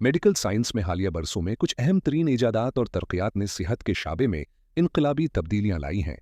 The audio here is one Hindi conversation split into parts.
मेडिकल साइंस में हालिया बरसों में कुछ अहम तरीन ईजादात और तरक्यात ने सेहत के शाबे में इनकलाबी तब्दीलियां लाई हैं।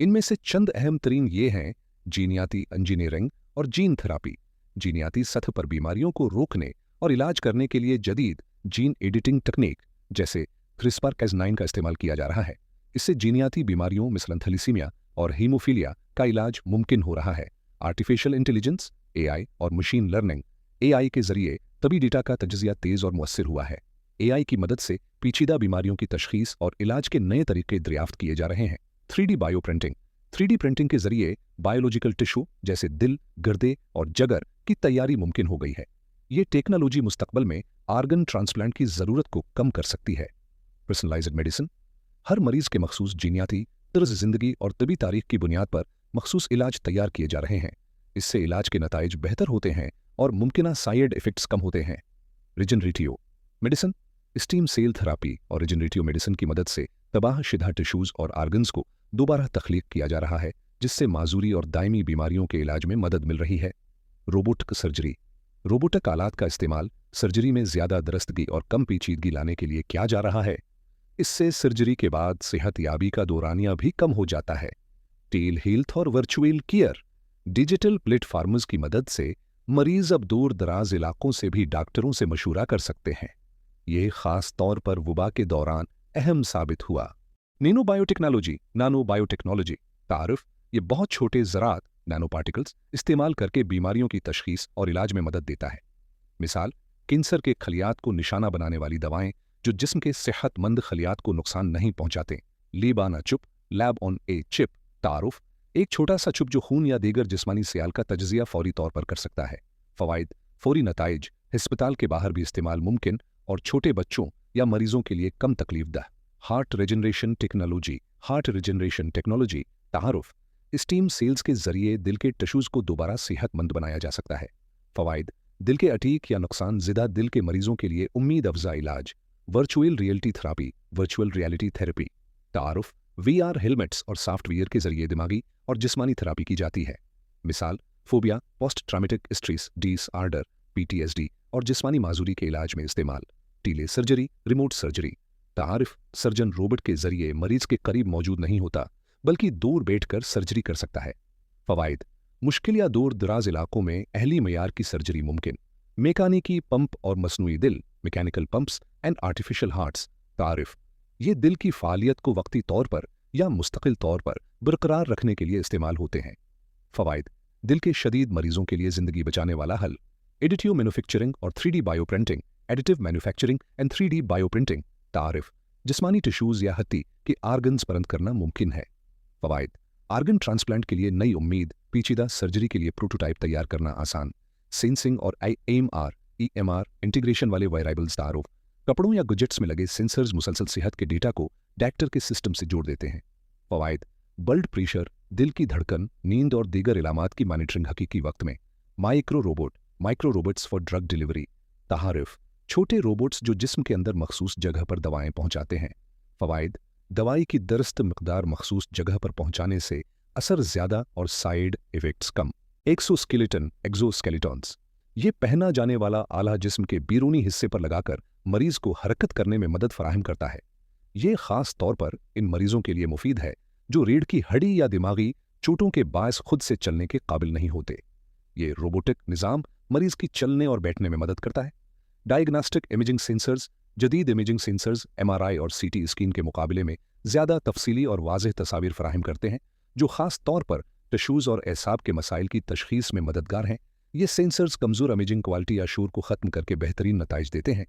इनमें से चंद अहम तरीन ये हैं: जीनियाती इंजीनियरिंग और जीन थेरापी। जीनियाती सतह पर बीमारियों को रोकने और इलाज करने के लिए जदीद जीन एडिटिंग तकनीक जैसे क्रिस्पर-Cas9 का इस्तेमाल किया जा रहा है। इससे जीनियाती बीमारियों मिसलन थैलेसीमिया और हीमोफीलिया का इलाज मुमकिन हो रहा है। आर्टिफिशियल इंटेलिजेंस एआई और मशीन लर्निंग एआई के जरिए तभी डेटा का तजज़िया तेज़ और मुअस्सिर हुआ है। एआई की मदद से पेचीदा बीमारियों की तशखीस और इलाज के नए तरीके दरियाफ्त किए जा रहे हैं। 3D bio printing 3D printing के जरिए बायोलॉजिकल टिश्यू जैसे दिल, गुर्दे और जगर की तैयारी मुमकिन हो गई है। ये टेक्नोलॉजी मुस्तकबल में आर्गन ट्रांसप्लांट की ज़रूरत को कम कर सकती है। पर्सनलाइज्ड मेडिसिन हर मरीज के मखसूस जीनियाती तर्ज ज़िंदगी और तबी तारीख की बुनियाद पर मखसूस इलाज तैयार किए जा रहे हैं। इससे इलाज के नताइज बेहतर होते हैं और मुमकिना साइड इफ़ेक्ट्स कम होते हैं। Regenerative medicine stem cell therapy और रिजनरेटिव मेडिसिन की मदद से तबाह शुदा टिश्यूज़ और आर्गन्स को दोबारा तख्लीक किया जा रहा है, जिससे माजूरी और दायमी बीमारियों के इलाज में मदद मिल रही है। रोबोटिक सर्जरी रोबोटिक आलात का इस्तेमाल सर्जरी में ज़्यादा दरस्तगी और कम पेचीदगी लाने के लिए किया जा रहा है। इससे सर्जरी के बाद सेहत याबी का दौरानिया भी कम हो जाता है। टेल हेल्थ और वर्चुअल केयर डिजिटल प्लेटफार्म्स की मदद से मरीज अब दूर दराज इलाकों से भी डॉक्टरों से मशूरा कर सकते हैं। ये खास तौर पर वबा के दौरान अहम साबित हुआ। नैनो बायोटेक्नोलॉजी तारुफ ये बहुत छोटे ज़रात नैनो पार्टिकल्स इस्तेमाल करके बीमारियों की तशखीस और इलाज में मदद देता है। मिसाल, कैंसर के खलियात को निशाना बनाने वाली दवाएं जो जिस्म के सेहतमंद खलियात को नुकसान नहीं पहुंचाते। लीबाना चुप लैब ऑन ए चिप तारुफ एक छोटा सा चुप जो खून या दीगर जिस्मानी सियाल का तजज़िया फौरी तौर पर कर सकता है। फ़वाइद फौरी नताइज अस्पताल के बाहर भी इस्तेमाल मुमकिन और छोटे बच्चों या मरीजों के लिए कम तकलीफदह। हार्ट रिजनरेशन टेक्नोलॉजी तारुफ स्टीम सेल्स के जरिए दिल के टिश्यूज़ को दोबारा सेहतमंद बनाया जा सकता है। फ़वाइद दिल के अटीक या नुकसान ज़िदा दिल के मरीजों के लिए उम्मीद अफजा इलाज। वर्चुअल रियलिटी थेरेपी तारुफ VR हेलमेट्स और सॉफ्टवेयर के जरिए दिमागी और जिस्मानी थेरापी की जाती है। मिसाल, phobia, post traumatic stress disorder PTSD और जिस्मानी माजूरी के इलाज में इस्तेमाल। टीले सर्जरी रिमोट सर्जरी तारिफ सर्जन रोबोट के जरिए मरीज के करीब मौजूद नहीं होता बल्कि दूर बैठकर सर्जरी कर सकता है। फ़वाइद मुश्किल या दूर दराज इलाकों में अहली मयार की सर्जरी मुमकिन। मेकानिकी पंप और मसनूई दिल mechanical pumps and artificial hearts तारिफ ये दिल की फ़ालियत को वक्ती तौर पर या मुस्तकिल तौर पर बरकरार रखने के लिए इस्तेमाल होते हैं। फ़वाइद दिल के शदीद मरीजों के लिए ज़िंदगी बचाने वाला हल। एडिटिव मैन्युफैक्चरिंग और 3D bio printing additive manufacturing and 3D bio printing तारिफ जिस्मानी टिश्यूज़ या हत्ती के आर्गन्स परंद करना मुमकिन है। फ़वाइद आर्गन ट्रांसप्लांट के लिए नई उम्मीद, पेचीदा सर्जरी के लिए प्रोटोटाइप तैयार करना आसान। सेंसिंग और EMR इंटीग्रेशन वाले वेराइबल्स तारुफ कपड़ों या गुजेट्स में लगे सेंसर्स मुसलसल सेहत के डेटा को डॉक्टर के सिस्टम से जोड़ देते हैं। फ़वाइद ब्लड प्रेशर, दिल की धड़कन, नींद और दीगर इलामात की मॉनिटरिंग हकीकी वक्त में। Micro robots for drug delivery तहारिफ छोटे रोबोट्स जो जिस्म के अंदर मखसूस जगह पर दवाएं पहुंचाते हैं। फ़वाइद दवाई की दरस्त मकदार मखसूस जगह पर पहुंचाने से असर ज़्यादा और साइड इफ़ेक्ट्स कम। एक्सोस्केलेटॉन्स ये पहना जाने वाला आला जिस्म के बैरूनी हिस्से पर लगाकर मरीज को हरकत करने में मदद फराहम करता है। ये खास तौर पर इन मरीजों के लिए मुफीद है जो रीढ़ की हड्डी या दिमागी चोटों के बायस खुद से चलने के काबिल नहीं होते। ये रोबोटिक निज़ाम मरीज की चलने और बैठने में मदद करता है। डायग्नोस्टिक इमेजिंग सेंसर्स जदीद इमेजिंग सेंसर्स MRI और CT स्कैन के मुकाबले में ज़्यादा तफसीली और वाज़ेह तस्वीर फराहम करते हैं, जो ख़ास तौर पर टिश्यूज़ और एसाब के मसाइल की तशख़ीस में मददगार हैं। ये सेंसर्स कमज़ोर इमेजिंग क्वालिटी या शोर को ख़त्म करके बेहतरीन नताइज देते हैं।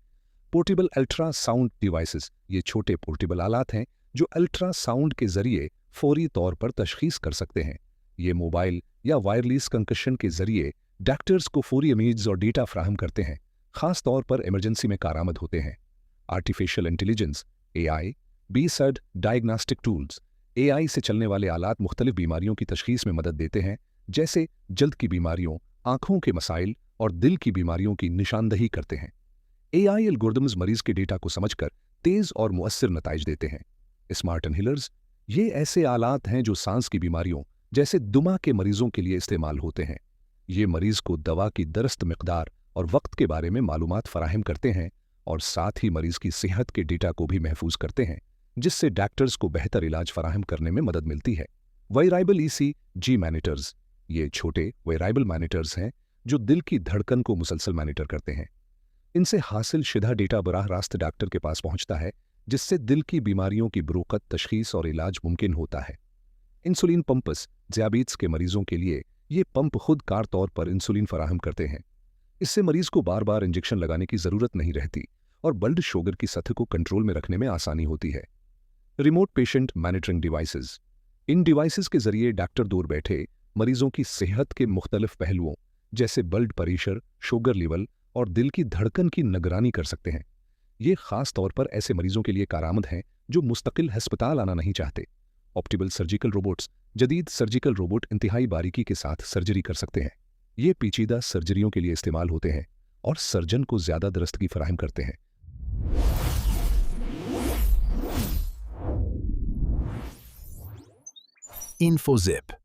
पोर्टेबल अल्ट्रासाउंड डिवाइसेस ये छोटे पोर्टेबल आलात हैं जो अल्ट्रासाउंड के ज़रिए फौरी तौर पर तशख़ीस कर सकते हैं। ये मोबाइल या वायरलेस कंकशन के ज़रिए डॉक्टर्स को फौरी इमेज और डेटा फराहम करते हैं, ख़ास तौर पर इमरजेंसी में कारआमद होते हैं। Artificial intelligence AI based diagnostic tools AI से चलने वाले आलात मुख्तलिफ बीमारियों की तशख़ीस में मदद देते हैं, जैसे जल्द की बीमारियों, आँखों के मसाइल और दिल की बीमारियों की निशानदही करते हैं। AI एल्गोरिदम्स मरीज के डेटा को समझकर तेज़ और मुअस्सिर नताइज देते हैं। स्मार्ट इनहेलर्स ये ऐसे आलात हैं जो सांस की बीमारियों जैसे दुमा के मरीजों के लिए इस्तेमाल होते हैं। ये मरीज को दवा की दरस्त मिकदार और वक्त के बारे में मालूमात फराहम करते हैं और साथ ही मरीज की सेहत के डेटा को भी महफूज करते हैं, जिससे डॉक्टर्स को बेहतर इलाज फराहम करने में मदद मिलती है। वेराइबल ईसीजी मॉनिटर्स, ये छोटे वेराइबल मॉनिटर्स हैं जो दिल की धड़कन को मुसलसल मॉनिटर करते हैं। इनसे हासिल शुदा डेटा बराह रास्त डॉक्टर के पास पहुंचता है, जिससे दिल की बीमारियों की बुरुकत, तशखीस और इलाज मुमकिन होता है। इंसुलिन पंप्स, ज़ियाबीत्स के मरीजों के लिए ये पंप खुद कार तौर पर इंसुलिन फराहम करते हैं। इससे मरीज को बार बार इंजेक्शन लगाने की ज़रूरत नहीं रहती और ब्लड शुगर की सतह को कंट्रोल में रखने में आसानी होती है। रिमोट पेशेंट मॉनिटरिंग डिवाइसेस, इन डिवाइसेस के जरिए डॉक्टर दूर बैठे मरीजों की सेहत के मुख्तलिफ पहलुओं जैसे ब्लड प्रेशर, शुगर लेवल और दिल की धड़कन की निगरानी कर सकते हैं। ये खास तौर पर ऐसे मरीजों के लिए कारआमद हैं जो मुस्तकिल अस्पताल आना नहीं चाहते। ऑप्टिबल सर्जिकल रोबोट्स, जदीद सर्जिकल रोबोट इंतहाई बारीकी के साथ सर्जरी कर सकते हैं। ये पेचीदा सर्जरियों के लिए इस्तेमाल होते हैं और सर्जन को ज़्यादा दरस्तगी फराहम करते हैं। InfoZip